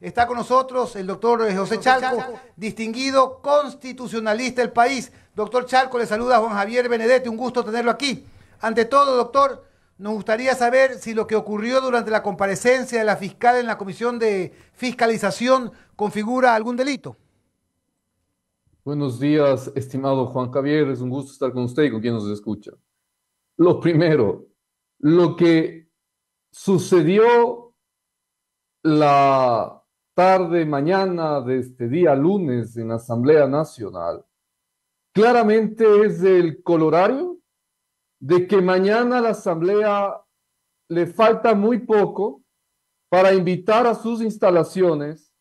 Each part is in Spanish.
Está con nosotros el doctor José Chalco, distinguido constitucionalista del país. Doctor Chalco, le saluda Juan Javier Benedetti, un gusto tenerlo aquí. Ante todo, doctor, nos gustaría saber si lo que ocurrió durante la comparecencia de la fiscal en la Comisión de Fiscalización configura algún delito. Buenos días, estimado Juan Javier. Es un gusto estar con usted y con quien nos escucha. Lo primero, lo que sucedió la tarde, mañana de este día lunes en la Asamblea Nacional, claramente es el colorario de que mañana a la Asamblea le falta muy poco para invitar a sus instalaciones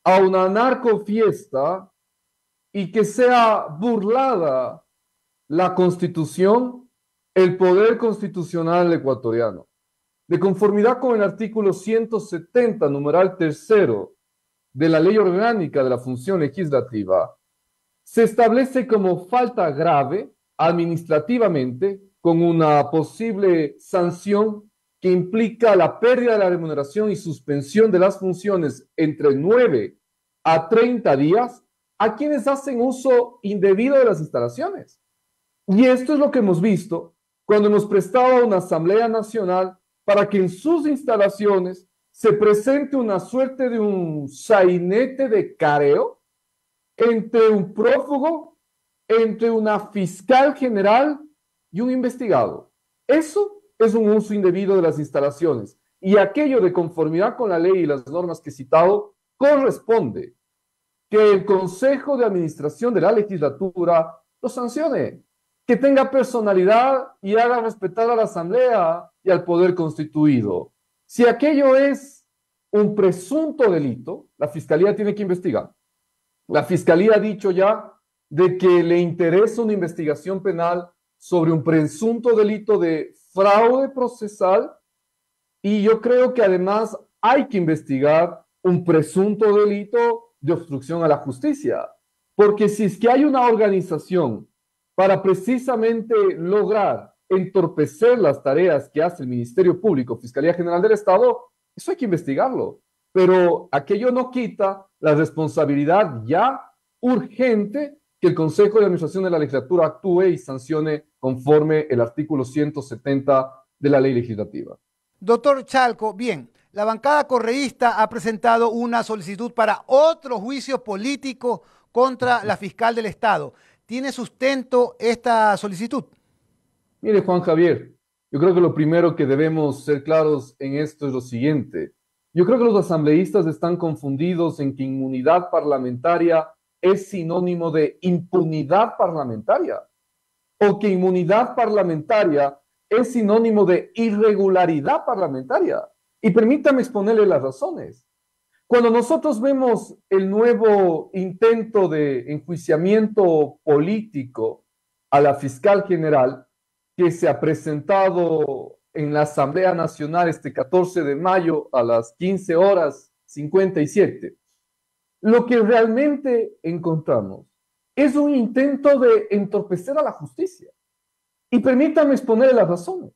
a una narcofiesta y que sea burlada la Constitución, el poder constitucional ecuatoriano. De conformidad con el artículo 170, numeral tercero de la Ley Orgánica de la Función Legislativa, se establece como falta grave administrativamente con una posible sanción que implica la pérdida de la remuneración y suspensión de las funciones entre 9 a 30 días a quienes hacen uso indebido de las instalaciones. Y esto es lo que hemos visto cuando hemos prestado a una Asamblea Nacional para que en sus instalaciones se presente una suerte de un sainete de careo entre un prófugo, entre una fiscal general y un investigado. Eso es un uso indebido de las instalaciones. Y aquello de conformidad con la ley y las normas que he citado, corresponde que el Consejo de Administración de la Legislatura lo sancione, que tenga personalidad y haga respetar a la Asamblea y al poder constituido. Si aquello es un presunto delito, la Fiscalía tiene que investigar. La Fiscalía ha dicho ya de que le interesa una investigación penal sobre un presunto delito de fraude procesal y yo creo que además hay que investigar un presunto delito de obstrucción a la justicia, porque si es que hay una organización para precisamente lograr entorpecer las tareas que hace el Ministerio Público, Fiscalía General del Estado, eso hay que investigarlo, pero aquello no quita la responsabilidad ya urgente que el Consejo de Administración de la Legislatura actúe y sancione conforme el artículo 170 de la Ley Legislativa. Doctor Chalco, bien, la bancada correísta ha presentado una solicitud para otro juicio político contra la fiscal del Estado. ¿Tiene sustento esta solicitud? Mire, Juan Javier, yo creo que lo primero que debemos ser claros en esto es lo siguiente. Yo creo que los asambleístas están confundidos en que inmunidad parlamentaria es sinónimo de impunidad parlamentaria o que inmunidad parlamentaria es sinónimo de irregularidad parlamentaria. Y permítame exponerle las razones. Cuando nosotros vemos el nuevo intento de enjuiciamiento político a la fiscal general que se ha presentado en la Asamblea Nacional este 14 de mayo a las 15 horas 57, lo que realmente encontramos es un intento de entorpecer a la justicia. Y permítame exponerle las razones.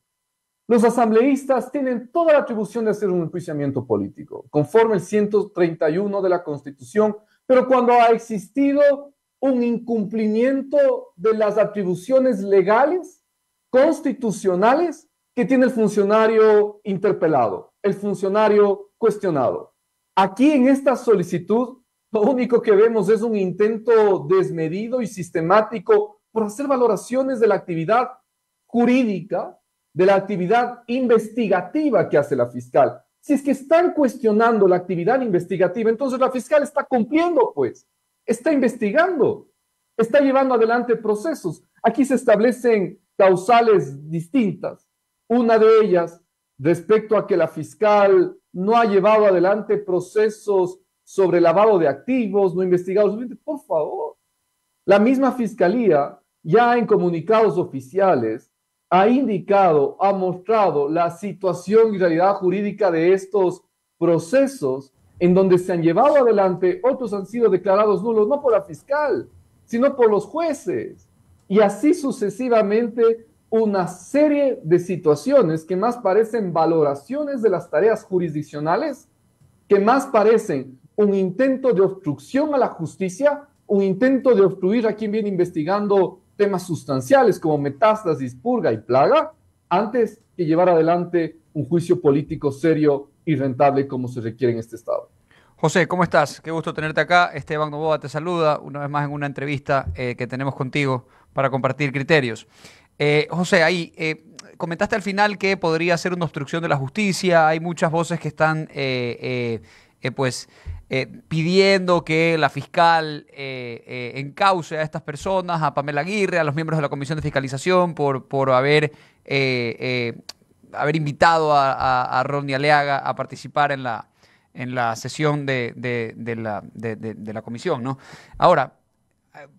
Los asambleístas tienen toda la atribución de hacer un enjuiciamiento político, conforme el 131 de la Constitución, pero cuando ha existido un incumplimiento de las atribuciones legales, constitucionales, que tiene el funcionario interpelado, el funcionario cuestionado. Aquí en esta solicitud, lo único que vemos es un intento desmedido y sistemático por hacer valoraciones de la actividad jurídica, de la actividad investigativa que hace la fiscal. Si es que están cuestionando la actividad investigativa, entonces la fiscal está cumpliendo, pues, está investigando, está llevando adelante procesos. Aquí se establecen causales distintas. Una de ellas, respecto a que la fiscal no ha llevado adelante procesos sobre lavado de activos, no investigados. Por favor, la misma fiscalía ya en comunicados oficiales ha indicado, ha mostrado la situación y realidad jurídica de estos procesos en donde se han llevado adelante, otros han sido declarados nulos, no por la fiscal, sino por los jueces. Y así sucesivamente una serie de situaciones que más parecen valoraciones de las tareas jurisdiccionales, que más parecen un intento de obstrucción a la justicia, un intento de obstruir a quien viene investigando temas sustanciales como metástasis, purga y plaga, antes que llevar adelante un juicio político serio y rentable como se requiere en este Estado. José, ¿cómo estás? Qué gusto tenerte acá. Esteban Novoa te saluda una vez más en una entrevista que tenemos contigo para compartir criterios. José, ahí comentaste al final que podría ser una obstrucción de la justicia. Hay muchas voces que están pidiendo que la fiscal encauce a estas personas, a Pamela Aguirre, a los miembros de la Comisión de Fiscalización por haber invitado a Rodney Aliaga a participar en la sesión de la comisión, ¿no? Ahora,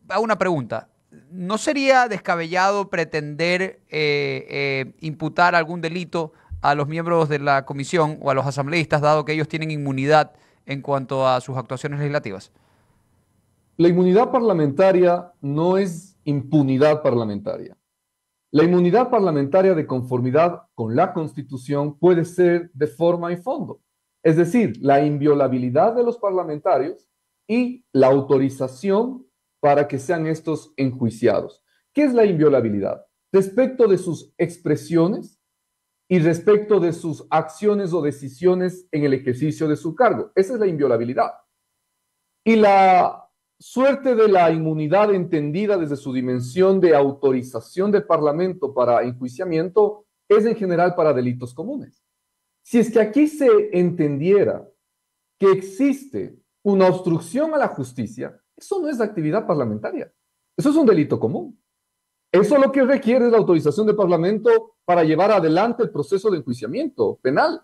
hago una pregunta. ¿No sería descabellado pretender imputar algún delito a los miembros de la comisión o a los asambleístas, dado que ellos tienen inmunidad en cuanto a sus actuaciones legislativas? La inmunidad parlamentaria no es impunidad parlamentaria. La inmunidad parlamentaria, de conformidad con la Constitución, puede ser de forma y fondo. Es decir, la inviolabilidad de los parlamentarios y la autorización para que sean estos enjuiciados. ¿Qué es la inviolabilidad? Respecto de sus expresiones y respecto de sus acciones o decisiones en el ejercicio de su cargo. Esa es la inviolabilidad. Y la suerte de la inmunidad entendida desde su dimensión de autorización del Parlamento para enjuiciamiento es en general para delitos comunes. Si es que aquí se entendiera que existe una obstrucción a la justicia, eso no es actividad parlamentaria. Eso es un delito común. Eso lo que requiere es la autorización del Parlamento para llevar adelante el proceso de enjuiciamiento penal.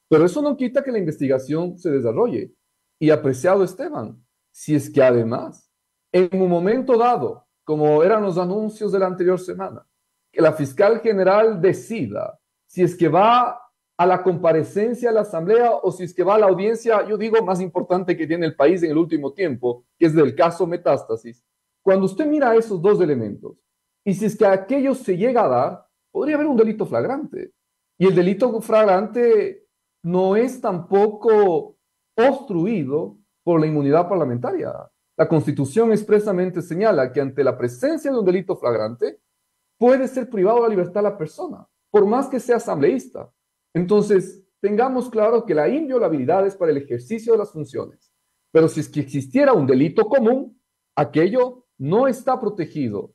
Pero eso no quita que la investigación se desarrolle. Y apreciado Esteban, si es que además, en un momento dado, como eran los anuncios de la anterior semana, que la fiscal general decida si es que va a la comparecencia a la asamblea o si es que va a la audiencia, yo digo, más importante que tiene el país en el último tiempo, que es del caso Metástasis. Cuando usted mira esos dos elementos, y si es que aquello se llega a dar, podría haber un delito flagrante. Y el delito flagrante no es tampoco obstruido por la inmunidad parlamentaria. La Constitución expresamente señala que ante la presencia de un delito flagrante, puede ser privado de la libertad la persona, por más que sea asambleísta. Entonces, tengamos claro que la inviolabilidad es para el ejercicio de las funciones. Pero si es que existiera un delito común, aquello no está protegido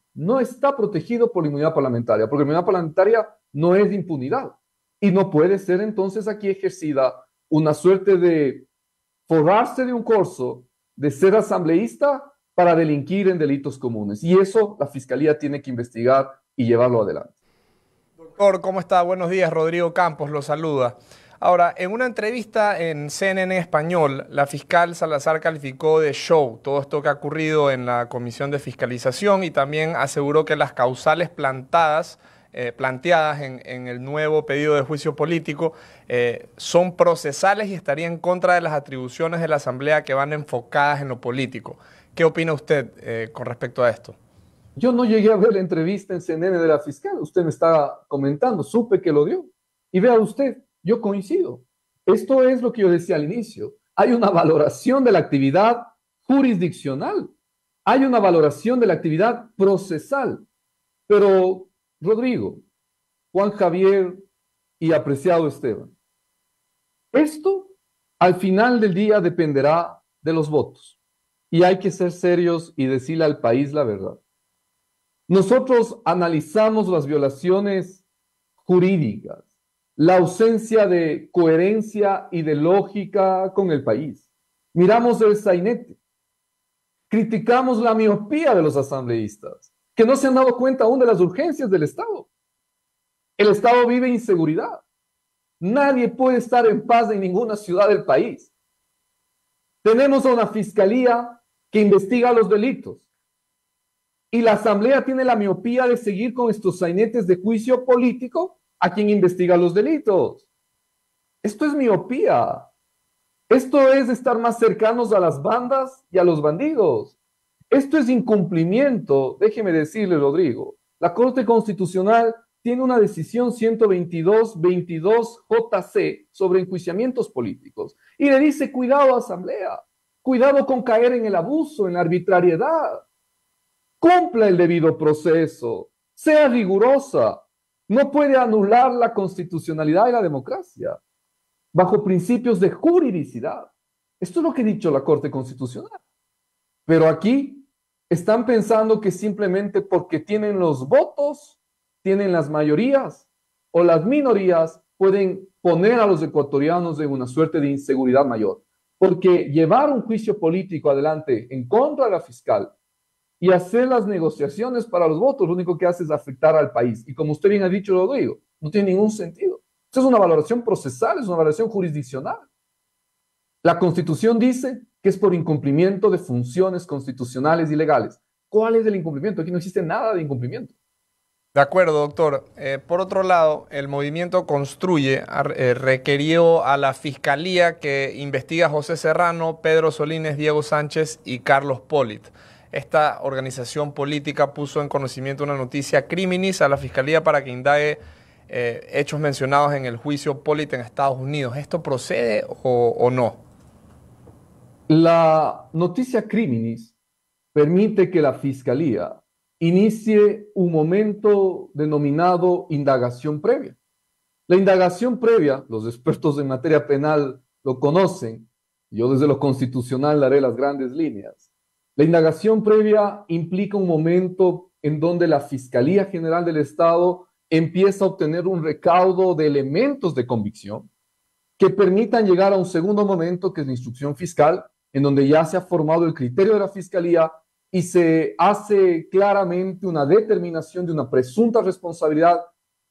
por la inmunidad parlamentaria, porque la inmunidad parlamentaria no es de impunidad. Y no puede ser entonces aquí ejercida una suerte de forrarse de un corso de ser asambleísta para delinquir en delitos comunes. Y eso la Fiscalía tiene que investigar y llevarlo adelante. Doctor, ¿cómo está? Buenos días, Rodrigo Campos lo saluda. Ahora, en una entrevista en CNN Español, la fiscal Salazar calificó de show todo esto que ha ocurrido en la Comisión de Fiscalización y también aseguró que las causales planteadas en el nuevo pedido de juicio político son procesales y estarían en contra de las atribuciones de la Asamblea que van enfocadas en lo político. ¿Qué opina usted con respecto a esto? Yo no llegué a ver la entrevista en CNN de la fiscal, usted me está comentando, supe que lo dio. Y vea usted, yo coincido. Esto es lo que yo decía al inicio. Hay una valoración de la actividad jurisdiccional, hay una valoración de la actividad procesal. Pero, Rodrigo, Juan Javier y apreciado Esteban, esto al final del día dependerá de los votos. Y hay que ser serios y decirle al país la verdad. Nosotros analizamos las violaciones jurídicas, la ausencia de coherencia y de lógica con el país. Miramos el sainete, criticamos la miopía de los asambleístas, que no se han dado cuenta aún de las urgencias del Estado. El Estado vive inseguridad. Nadie puede estar en paz en ninguna ciudad del país. Tenemos a una fiscalía que investiga los delitos. Y la Asamblea tiene la miopía de seguir con estos sainetes de juicio político a quien investiga los delitos. Esto es miopía. Esto es estar más cercanos a las bandas y a los bandidos. Esto es incumplimiento. Déjeme decirle, Rodrigo, la Corte Constitucional tiene una decisión 122-22 JC sobre enjuiciamientos políticos y le dice, cuidado, Asamblea, Cuidado con caer en el abuso, en la arbitrariedad. Cumpla el debido proceso, sea rigurosa. No puede anular la constitucionalidad y la democracia bajo principios de juridicidad. Esto es lo que ha dicho la Corte Constitucional. Pero aquí están pensando que simplemente porque tienen los votos, tienen las mayorías o las minorías, pueden poner a los ecuatorianos en una suerte de inseguridad mayor. Porque llevar un juicio político adelante en contra de la fiscal y hacer las negociaciones para los votos, lo único que hace es afectar al país. Y como usted bien ha dicho, Rodrigo, no tiene ningún sentido. Esto es una valoración procesal, es una valoración jurisdiccional. La Constitución dice que es por incumplimiento de funciones constitucionales y legales. ¿Cuál es el incumplimiento? Aquí no existe nada de incumplimiento. De acuerdo, doctor. Por otro lado, el movimiento Construye requirió a la Fiscalía que investiga a José Serrano, Pedro Solines, Diego Sánchez y Carlos Polit. Esta organización política puso en conocimiento una noticia criminis a la Fiscalía para que indague hechos mencionados en el juicio Polit en Estados Unidos. ¿Esto procede o no? La noticia criminis permite que la Fiscalía inicie un momento denominado indagación previa. La indagación previa, los expertos en materia penal lo conocen, yo desde lo constitucional daré las grandes líneas. La indagación previa implica un momento en donde la Fiscalía General del Estado empieza a obtener un recaudo de elementos de convicción que permitan llegar a un segundo momento, que es la instrucción fiscal, en donde ya se ha formado el criterio de la Fiscalía y se hace claramente una determinación de una presunta responsabilidad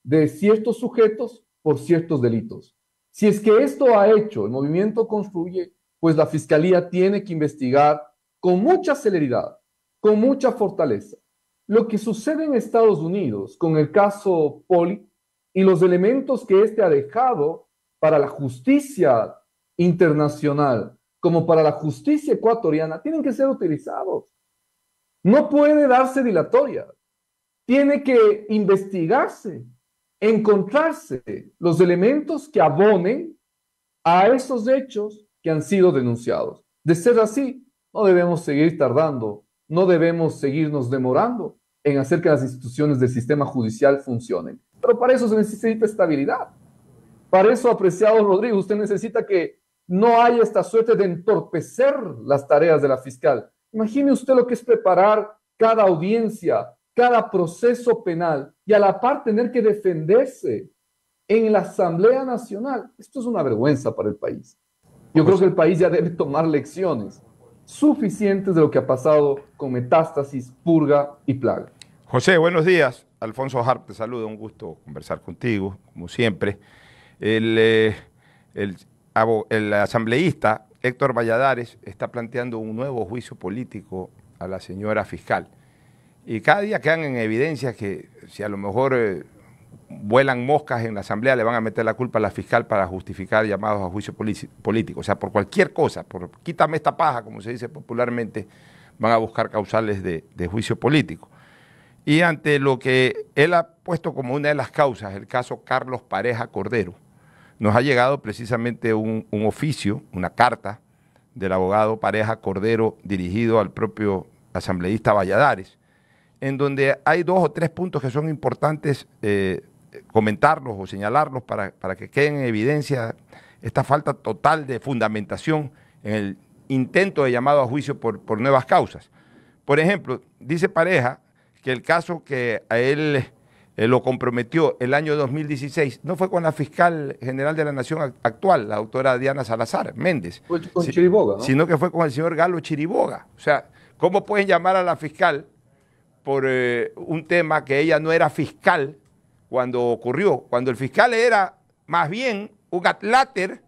de ciertos sujetos por ciertos delitos. Si es que esto ha hecho el movimiento Construye, pues la Fiscalía tiene que investigar con mucha celeridad, con mucha fortaleza. Lo que sucede en Estados Unidos con el caso Polit y los elementos que éste ha dejado para la justicia internacional como para la justicia ecuatoriana tienen que ser utilizados. No puede darse dilatoria. Tiene que investigarse, encontrarse los elementos que abonen a esos hechos que han sido denunciados. De ser así, no debemos seguir tardando, no debemos seguirnos demorando en hacer que las instituciones del sistema judicial funcionen. Pero para eso se necesita estabilidad. Para eso, apreciado Rodrigo, usted necesita que no haya esta suerte de entorpecer las tareas de la fiscal. Imagine usted lo que es preparar cada audiencia, cada proceso penal y a la par tener que defenderse en la Asamblea Nacional. Esto es una vergüenza para el país. Yo creo que el país ya debe tomar lecciones suficientes de lo que ha pasado con Metástasis, Purga y Plaga. José, buenos días. Alfonso Harp te saluda, un gusto conversar contigo, como siempre. El asambleísta Héctor Valladares está planteando un nuevo juicio político a la señora fiscal. Y cada día quedan en evidencia que si a lo mejor vuelan moscas en la asamblea, le van a meter la culpa a la fiscal para justificar llamados a juicio político. O sea, por cualquier cosa, por quítame esta paja, como se dice popularmente, van a buscar causales de juicio político. Y ante lo que él ha puesto como una de las causas, el caso Carlos Pareja Cordero, nos ha llegado precisamente un oficio, una carta del abogado Pareja Cordero dirigido al propio asambleísta Valladares, en donde hay 2 o 3 puntos que son importantes comentarlos o señalarlos para que queden en evidencia esta falta total de fundamentación en el intento de llamado a juicio por nuevas causas. Por ejemplo, dice Pareja que el caso que a él lo comprometió el año 2016 no fue con la fiscal general de la Nación actual, la doctora Diana Salazar Méndez, Con Chiriboga, ¿no? Sino que fue con el señor Galo Chiriboga. O sea, ¿cómo pueden llamar a la fiscal por un tema que ella no era fiscal cuando ocurrió? Cuando el fiscal era más bien un atláter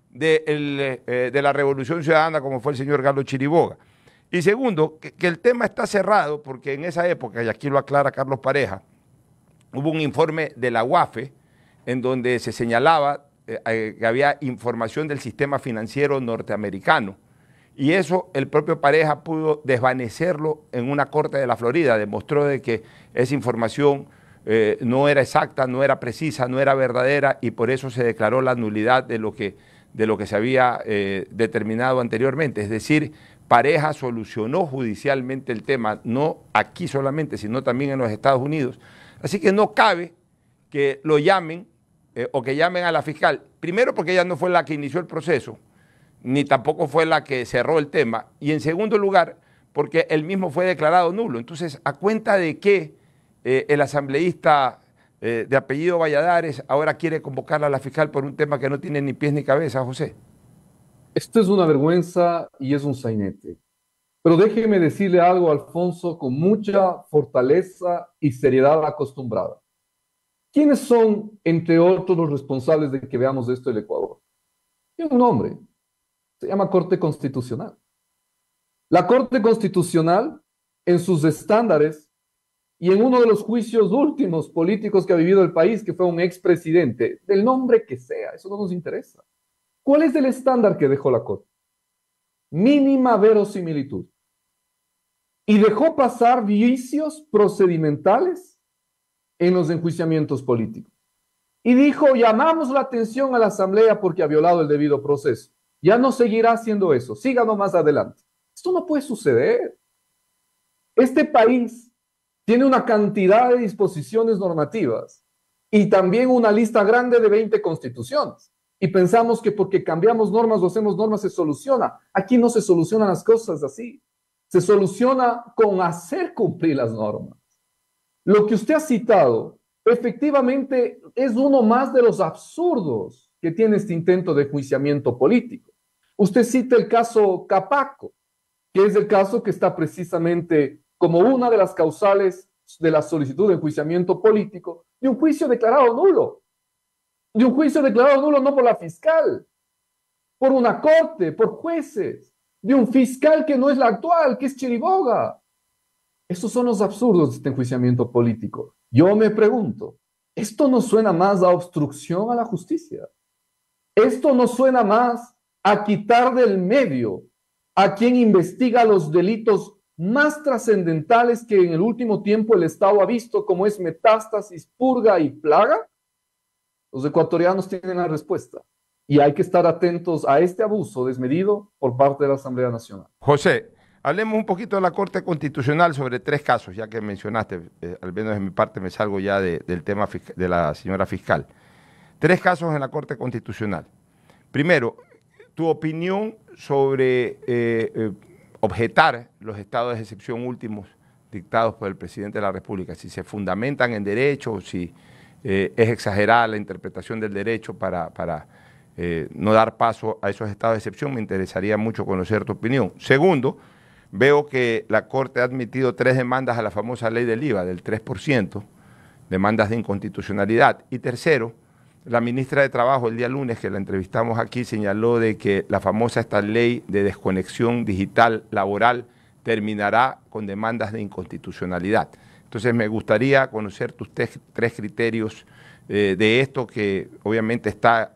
de la Revolución Ciudadana, como fue el señor Galo Chiriboga. Y segundo, que el tema está cerrado porque en esa época, y aquí lo aclara Carlos Pareja, hubo un informe de la UAFE en donde se señalaba que había información del sistema financiero norteamericano. Y eso el propio Pareja pudo desvanecerlo en una corte de la Florida. Demostró de que esa información no era exacta, no era precisa, no era verdadera y por eso se declaró la nulidad de lo que de lo que se había determinado anteriormente. Es decir, Pareja solucionó judicialmente el tema, no aquí solamente, sino también en los Estados Unidos. Así que no cabe que lo llamen o que llamen a la fiscal, primero porque ella no fue la que inició el proceso, ni tampoco fue la que cerró el tema, y en segundo lugar, porque él mismo fue declarado nulo. Entonces, ¿a cuenta de qué el asambleísta de apellido Valladares ahora quiere convocarla a la fiscal por un tema que no tiene ni pies ni cabeza, José? Esto es una vergüenza y es un sainete. Pero déjeme decirle algo, Alfonso, con mucha fortaleza y seriedad acostumbrada. ¿Quiénes son, entre otros, los responsables de que veamos esto en el Ecuador? Tiene un nombre, se llama Corte Constitucional. La Corte Constitucional, en sus estándares y en uno de los juicios últimos políticos que ha vivido el país, que fue un expresidente, del nombre que sea, eso no nos interesa. ¿Cuál es el estándar que dejó la Corte? Mínima verosimilitud. Y dejó pasar vicios procedimentales en los enjuiciamientos políticos. Y dijo, llamamos la atención a la Asamblea porque ha violado el debido proceso. Ya no seguirá haciendo eso, síganos más adelante. Esto no puede suceder. Este país tiene una cantidad de disposiciones normativas y también una lista grande de 20 constituciones. Y pensamos que porque cambiamos normas o hacemos normas se soluciona. Aquí no se solucionan las cosas así. Se soluciona con hacer cumplir las normas. Lo que usted ha citado, efectivamente, es uno más de los absurdos que tiene este intento de enjuiciamiento político. Usted cita el caso Capaco, que es el caso que está precisamente como una de las causales de la solicitud de enjuiciamiento político de un juicio declarado nulo. De un juicio declarado nulo no por la fiscal, por una corte, por jueces, de un fiscal que no es la actual, que es Chiriboga. Estos son los absurdos de este enjuiciamiento político. Yo me pregunto, ¿esto no suena más a obstrucción a la justicia? ¿Esto no suena más a quitar del medio a quien investiga los delitos más trascendentales que en el último tiempo el Estado ha visto, como es metástasis, purga y plaga? Los ecuatorianos tienen la respuesta y hay que estar atentos a este abuso desmedido por parte de la Asamblea Nacional. José, hablemos un poquito de la Corte Constitucional sobre 3 casos, ya que mencionaste, al menos de mi parte me salgo ya del tema de la señora fiscal. 3 casos en la Corte Constitucional. Primero, tu opinión sobre objetar los estados de excepción últimos dictados por el presidente de la República, si se fundamentan en derecho o si es exagerada la interpretación del derecho para no dar paso a esos estados de excepción. Me interesaría mucho conocer tu opinión. Segundo, veo que la Corte ha admitido 3 demandas a la famosa ley del IVA, del 3%, demandas de inconstitucionalidad. Y tercero, la ministra de Trabajo el día lunes, que la entrevistamos aquí, señaló de que la famosa esta ley de desconexión digital laboral terminará con demandas de inconstitucionalidad. Entonces me gustaría conocer tus 3 criterios de esto que obviamente está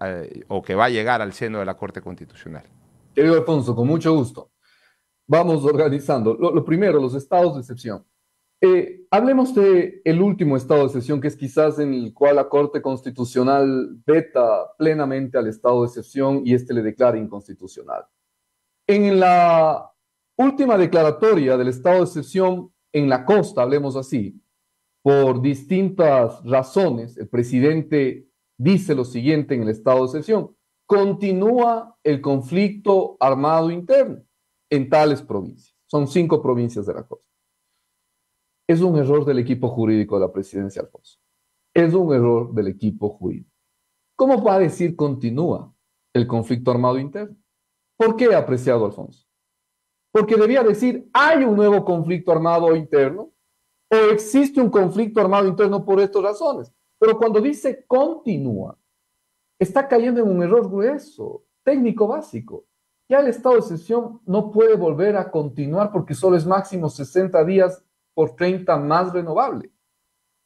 o que va a llegar al seno de la Corte Constitucional. Querido Alfonso, con mucho gusto. Vamos organizando. Lo primero, los estados de excepción. Hablemos del último estado de excepción, que es quizás en el cual la Corte Constitucional veta plenamente al estado de excepción y le declara inconstitucional. En la última declaratoria del estado de excepción en la costa, hablemos así, por distintas razones, el presidente dice lo siguiente en el estado de excepción: continúa el conflicto armado interno en tales provincias. Son 5 provincias de la costa. Es un error del equipo jurídico de la presidencia, Alfonso. Es un error del equipo jurídico. ¿Cómo va a decir continúa el conflicto armado interno? ¿Por qué, apreciado Alfonso? Porque debía decir hay un nuevo conflicto armado interno o existe un conflicto armado interno por estas razones. Pero cuando dice continúa, está cayendo en un error grueso, técnico básico. Ya el estado de excepción no puede volver a continuar porque solo es máximo 60 días por 30 más renovable.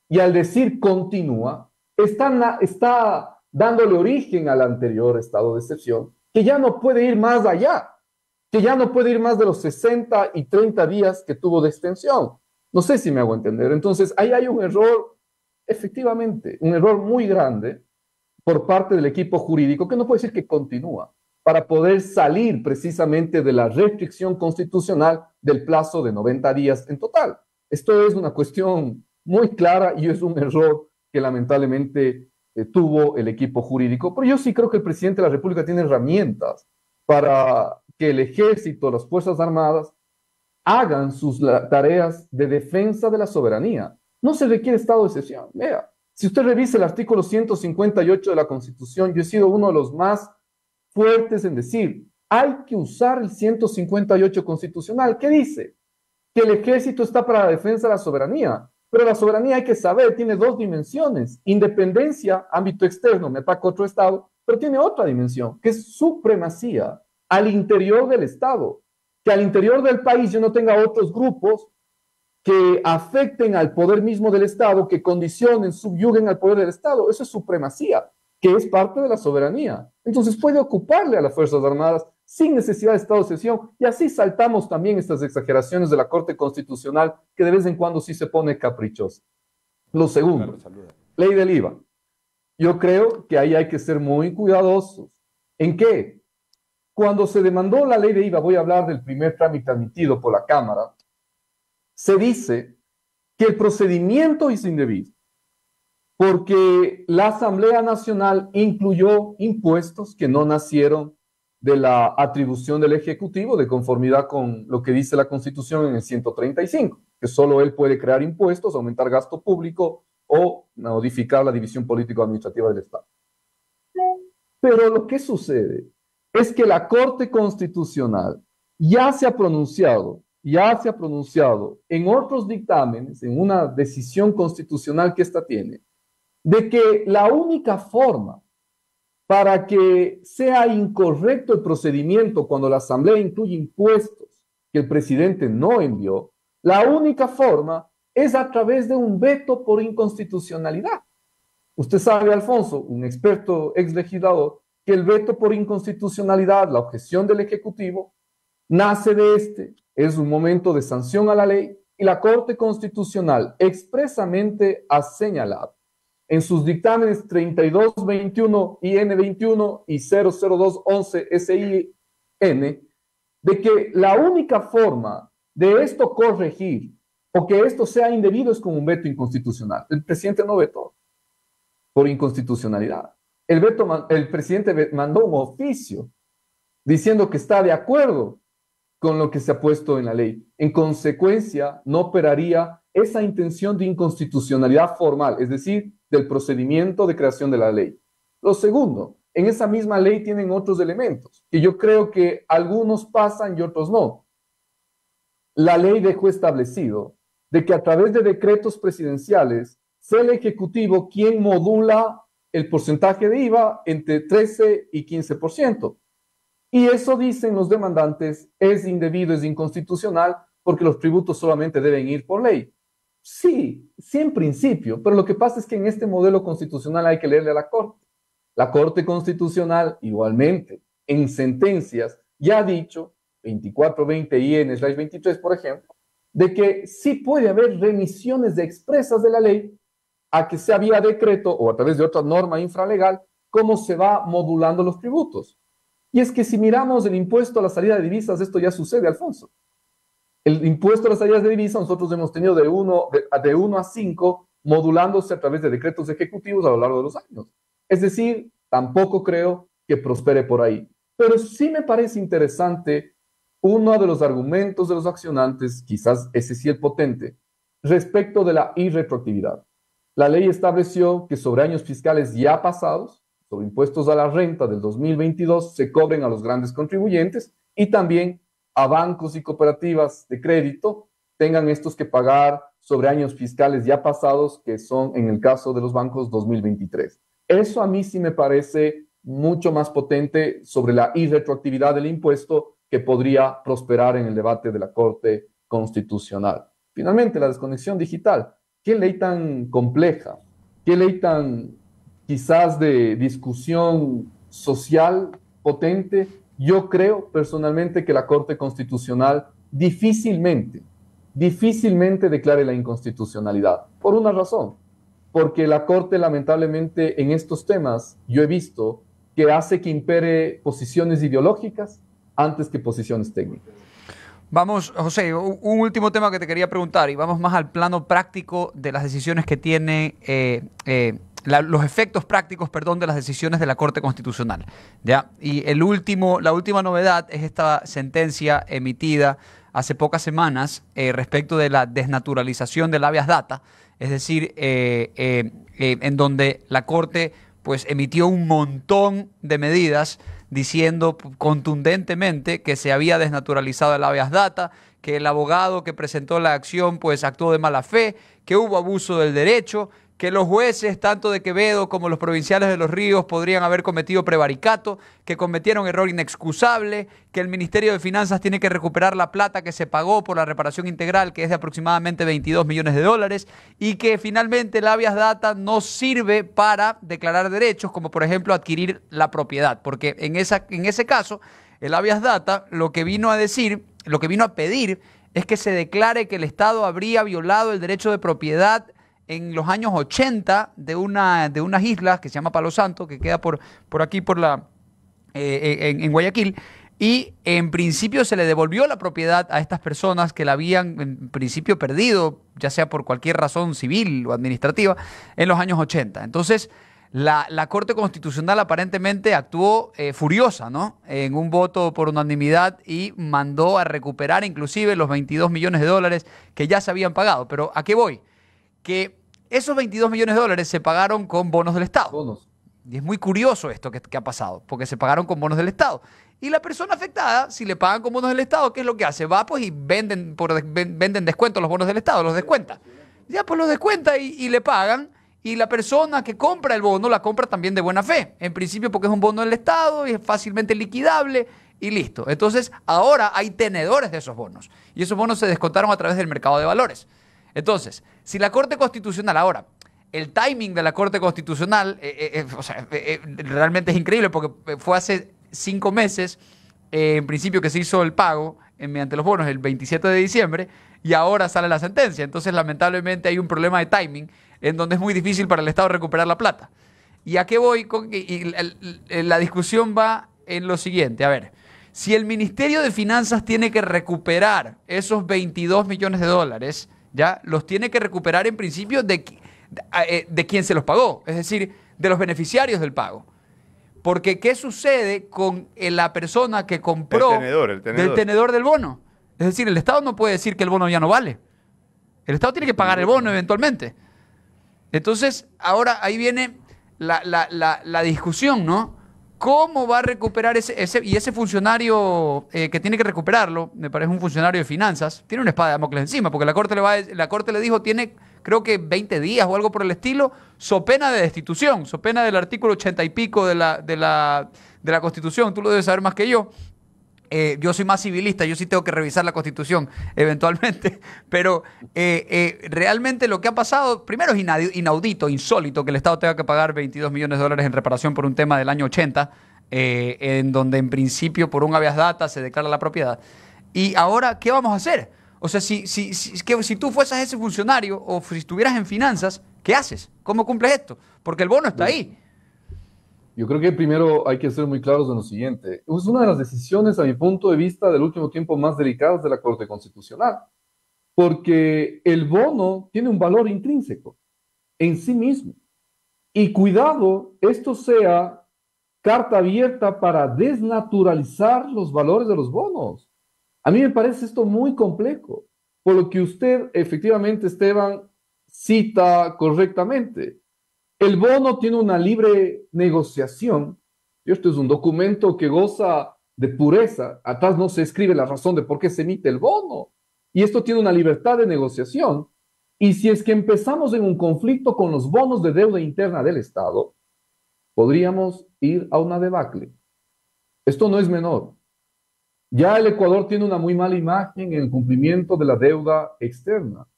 Y al decir continúa, está dándole origen al anterior estado de excepción, que ya no puede ir más allá, que ya no puede ir más de los 60 y 30 días que tuvo de extensión. No sé si me hago entender. Entonces, ahí hay un error, efectivamente, un error muy grande por parte del equipo jurídico, que no puede decir que continúa. para poder salir precisamente de la restricción constitucional del plazo de 90 días en total. Esto es una cuestión muy clara y es un error que lamentablemente tuvo el equipo jurídico, pero yo sí creo que el presidente de la República tiene herramientas para que el ejército, las Fuerzas Armadas, hagan sus tareas de defensa de la soberanía. No se requiere estado de excepción. Vea, si usted revisa el artículo 158 de la Constitución, yo he sido uno de los más fuertes en decir, hay que usar el 158 constitucional. ¿Qué dice? Que el ejército está para la defensa de la soberanía. Pero la soberanía, hay que saber, tiene dos dimensiones. Independencia, ámbito externo, me ataca otro Estado, pero tiene otra dimensión, que es supremacía al interior del Estado. Que al interior del país yo no tenga otros grupos que afecten al poder mismo del Estado, que condicionen, subyuguen al poder del Estado. Eso es supremacía, que es parte de la soberanía. Entonces puede ocuparle a las Fuerzas Armadas sin necesidad de estado de excepción, y así saltamos también estas exageraciones de la Corte Constitucional, que de vez en cuando sí se pone caprichosa. Lo segundo, ley del IVA. Yo creo que ahí hay que ser muy cuidadosos. ¿En qué? Cuando se demandó la ley de IVA, voy a hablar del primer trámite admitido por la Cámara, se dice que el procedimiento es indebido, porque la Asamblea Nacional incluyó impuestos que no nacieron de la atribución del Ejecutivo, de conformidad con lo que dice la Constitución en el 135, que solo él puede crear impuestos, aumentar gasto público o modificar la división político-administrativa del Estado. Pero lo que sucede es que la Corte Constitucional ya se ha pronunciado en otros dictámenes, en una decisión constitucional que esta tiene, de que la única forma para que sea incorrecto el procedimiento cuando la Asamblea incluye impuestos que el presidente no envió, la única forma es a través de un veto por inconstitucionalidad. Usted sabe, Alfonso, un experto ex legislador, que el veto por inconstitucionalidad, la objeción del Ejecutivo, nace de es un momento de sanción a la ley, y la Corte Constitucional expresamente ha señalado en sus dictámenes 3221 IN 21 y 00211 SIN, de que la única forma de esto corregir o que esto sea indebido es con un veto inconstitucional. El presidente no vetó por inconstitucionalidad. El presidente mandó un oficio diciendo que está de acuerdo con lo que se ha puesto en la ley. En consecuencia, no operaría esa intención de inconstitucionalidad formal, es decir, del procedimiento de creación de la ley. Lo segundo, en esa misma ley tienen otros elementos, que yo creo que algunos pasan y otros no. La ley dejó establecido de que a través de decretos presidenciales sea el Ejecutivo quien modula el porcentaje de IVA entre 13 y 15%. Y eso, dicen los demandantes, es indebido, es inconstitucional, porque los tributos solamente deben ir por ley. Sí, en principio, pero lo que pasa es que en este modelo constitucional hay que leerle a la Corte. La Corte Constitucional, igualmente, en sentencias, ya ha dicho, 2420 IN/23, por ejemplo, de que sí puede haber remisiones de expresas de la ley a que sea vía decreto o a través de otra norma infralegal, cómo se va modulando los tributos. Y es que si miramos el impuesto a la salida de divisas, esto ya sucede, Alfonso. El impuesto a las salidas de divisas nosotros hemos tenido de 1 a 5 modulándose a través de decretos ejecutivos a lo largo de los años. Es decir, tampoco creo que prospere por ahí. Pero sí me parece interesante uno de los argumentos de los accionantes, quizás ese sí el potente, respecto de la irretroactividad. La ley estableció que sobre años fiscales ya pasados, sobre impuestos a la renta del 2022, se cobren a los grandes contribuyentes y también a bancos y cooperativas de crédito tengan estos que pagar sobre años fiscales ya pasados, que son en el caso de los bancos 2023. Eso a mí sí me parece mucho más potente sobre la irretroactividad del impuesto que podría prosperar en el debate de la Corte Constitucional. Finalmente, la desconexión digital. ¿Qué ley tan compleja? ¿Qué ley tan quizás de discusión social potente? Yo creo personalmente que la Corte Constitucional difícilmente declare la inconstitucionalidad. Por una razón, porque la Corte lamentablemente en estos temas yo he visto que hace que impere posiciones ideológicas antes que posiciones técnicas. Vamos, José, un último tema que te quería preguntar y vamos más al plano práctico de las decisiones que tiene, los efectos prácticos, perdón, de las decisiones de la Corte Constitucional. ¿Ya? Y la última novedad es esta sentencia emitida hace pocas semanas respecto de la desnaturalización del habeas data, es decir, en donde la Corte pues emitió un montón de medidas diciendo contundentemente que se había desnaturalizado el habeas data, que el abogado que presentó la acción pues actuó de mala fe, que hubo abuso del derecho, que los jueces, tanto de Quevedo como los provinciales de Los Ríos, podrían haber cometido prevaricato, que cometieron error inexcusable, que el Ministerio de Finanzas tiene que recuperar la plata que se pagó por la reparación integral, que es de aproximadamente 22 millones de dólares, y que finalmente el habeas data no sirve para declarar derechos, como por ejemplo adquirir la propiedad, porque en ese caso, el habeas data lo que vino a decir, lo que vino a pedir, es que se declare que el Estado habría violado el derecho de propiedad en los años 80 de unas islas que se llama Palo Santo, que queda por aquí, en Guayaquil, y en principio se le devolvió la propiedad a estas personas que la habían en principio perdido, ya sea por cualquier razón civil o administrativa, en los años 80. Entonces, la Corte Constitucional aparentemente actuó furiosa, ¿no? En un voto por unanimidad y mandó a recuperar inclusive los 22 millones de dólares que ya se habían pagado. Pero ¿a qué voy? Que esos 22 millones de dólares se pagaron con bonos del Estado. Bonos. Y es muy curioso esto que ha pasado, porque se pagaron con bonos del Estado. Y la persona afectada, si le pagan con bonos del Estado, ¿qué es lo que hace? Va pues y venden descuento los bonos del Estado, los descuenta. Ya pues los descuenta y le pagan. Y la persona que compra el bono la compra también de buena fe. En principio porque es un bono del Estado y es fácilmente liquidable y listo. Entonces ahora hay tenedores de esos bonos. Y esos bonos se descontaron a través del mercado de valores. Entonces, si la Corte Constitucional ahora, el timing de la Corte Constitucional, realmente es increíble porque fue hace 5 meses, en principio que se hizo el pago mediante los bonos el 27 de diciembre y ahora sale la sentencia. Entonces, lamentablemente hay un problema de timing en donde es muy difícil para el Estado recuperar la plata. ¿Y a qué voy? La discusión va en lo siguiente. A ver, si el Ministerio de Finanzas tiene que recuperar esos 22 millones de dólares, ya los tiene que recuperar en principio de quien se los pagó, es decir, de los beneficiarios del pago. Porque ¿qué sucede con la persona que compró el tenedor. del tenedor del bono? Es decir, el Estado no puede decir que el bono ya no vale. El Estado tiene que pagar el bono eventualmente. Entonces, ahora ahí viene la discusión, ¿no? ¿Cómo va a recuperar ese funcionario que tiene que recuperarlo? Me parece un funcionario de finanzas. Tiene una espada de Damocles encima, porque la corte le dijo, tiene creo que 20 días o algo por el estilo, so pena de destitución, so pena del artículo 80 y pico de la Constitución. Tú lo debes saber más que yo. Yo soy más civilista, yo sí tengo que revisar la Constitución eventualmente, pero realmente lo que ha pasado, primero es inaudito, insólito que el Estado tenga que pagar 22 millones de dólares en reparación por un tema del año 80, en donde en principio por un habeas data se declara la propiedad. Y ahora, ¿qué vamos a hacer? O sea, si tú fueses ese funcionario o si estuvieras en finanzas, ¿qué haces? ¿Cómo cumples esto? Porque el bono está ahí. Yo creo que primero hay que ser muy claros en lo siguiente. Es una de las decisiones, a mi punto de vista, del último tiempo más delicadas de la Corte Constitucional, porque el bono tiene un valor intrínseco en sí mismo. Y cuidado, esto sea carta abierta para desnaturalizar los valores de los bonos. A mí me parece esto muy complejo, por lo que usted, efectivamente, Esteban, cita correctamente. El bono tiene una libre negociación. Esto es un documento que goza de pureza. Atrás no se escribe la razón de por qué se emite el bono. Y esto tiene una libertad de negociación. Y si es que empezamos en un conflicto con los bonos de deuda interna del Estado, podríamos ir a una debacle. Esto no es menor. Ya el Ecuador tiene una muy mala imagen en el cumplimiento de la deuda externa.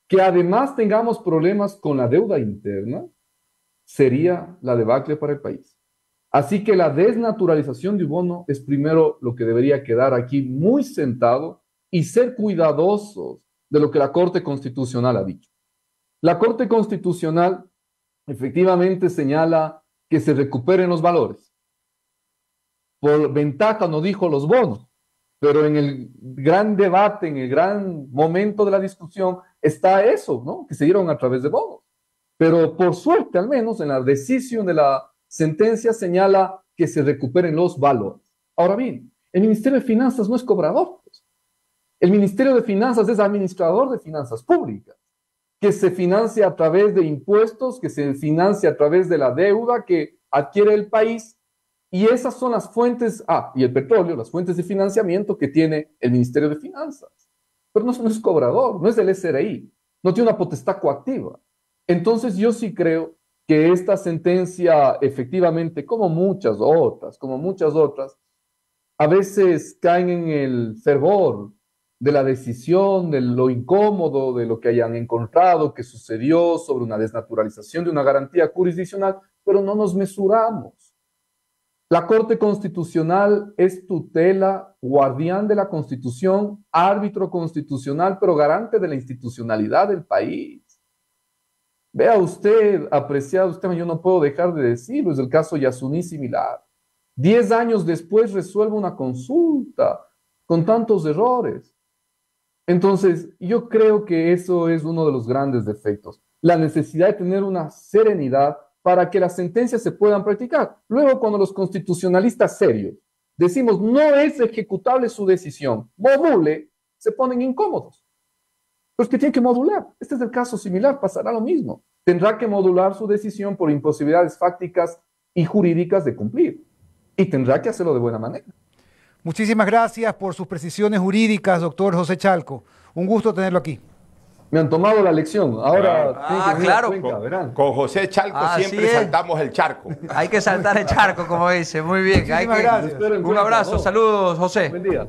Que además tengamos problemas con la deuda interna, sería la debacle para el país. Así que la desnaturalización de un bono es primero lo que debería quedar aquí muy sentado y ser cuidadosos de lo que la Corte Constitucional ha dicho. La Corte Constitucional efectivamente señala que se recuperen los valores. por ventaja no dijo los bonos, pero en el gran debate, en el gran momento de la discusión, está eso, ¿no? Que se dieron a través de bonos. Pero por suerte, al menos en la decisión de la sentencia señala que se recuperen los valores. Ahora bien, el Ministerio de Finanzas no es cobrador. El Ministerio de Finanzas es administrador de finanzas públicas, que se financia a través de impuestos, que se financia a través de la deuda que adquiere el país. Y esas son las fuentes, y el petróleo, las fuentes de financiamiento que tiene el Ministerio de Finanzas. Pero no es cobrador, no es del SRI, no tiene una potestad coactiva. Entonces yo sí creo que esta sentencia efectivamente, como muchas otras, a veces caen en el fervor de la decisión, de lo incómodo, de lo que hayan encontrado que sucedió sobre una desnaturalización de una garantía jurisdiccional, pero no nos mesuramos. La Corte Constitucional es tutela, guardián de la Constitución, árbitro constitucional, pero garante de la institucionalidad del país. Vea usted, apreciado usted, yo no puedo dejar de decirlo, es el caso Yasuní similar. 10 años después resuelve una consulta con tantos errores. Entonces, yo creo que eso es uno de los grandes defectos, la necesidad de tener una serenidad para que las sentencias se puedan practicar. Luego, cuando los constitucionalistas serios decimos no es ejecutable su decisión, module, se ponen incómodos. Pero es que tienen que modular. Este es el caso similar, pasará lo mismo. Tendrá que modular su decisión por imposibilidades fácticas y jurídicas de cumplir. Y tendrá que hacerlo de buena manera. Muchísimas gracias por sus precisiones jurídicas, doctor José Chalco. Un gusto tenerlo aquí. Me han tomado la lección. Ahora claro. verán. Con José Chalco siempre saltamos el charco. Hay que saltar el charco, como dice. Muy bien. Muchísimas gracias. Un abrazo. Saludos, José. Buen día.